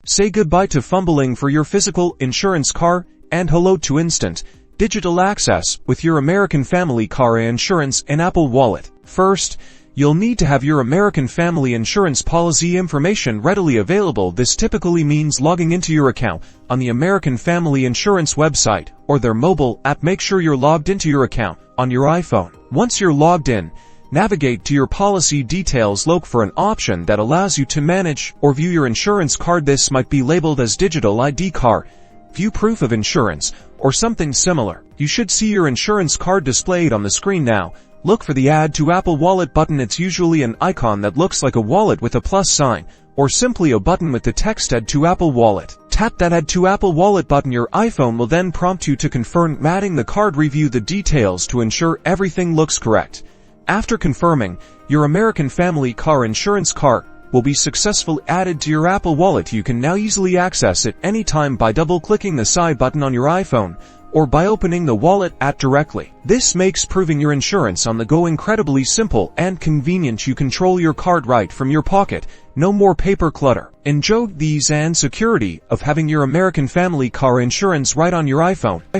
Say goodbye to fumbling for your physical insurance car and hello to instant digital access with your American Family Car Insurance and Apple Wallet. First, you'll need to have your American Family Insurance policy information readily available. This typically means logging into your account on the American Family Insurance website or their mobile app. Make sure you're logged into your account on your iPhone. Once you're logged in, navigate to your policy details. Look for an option that allows you to manage or view your insurance card. This might be labeled as Digital ID Card, View Proof of Insurance, or something similar. You should see your insurance card displayed on the screen now. Look for the Add to Apple Wallet button. It's usually an icon that looks like a wallet with a plus sign, or simply a button with the text Add to Apple Wallet. Tap that Add to Apple Wallet button. Your iPhone will then prompt you to confirm adding the card. Review the details to ensure everything looks correct. After confirming, your American Family Car Insurance card will be successfully added to your Apple Wallet. You can now easily access it anytime by double-clicking the side button on your iPhone or by opening the wallet app directly. This makes proving your insurance on the go incredibly simple and convenient. You control your card right from your pocket. No more paper clutter. Enjoy the ease and security of having your American Family Car Insurance right on your iPhone.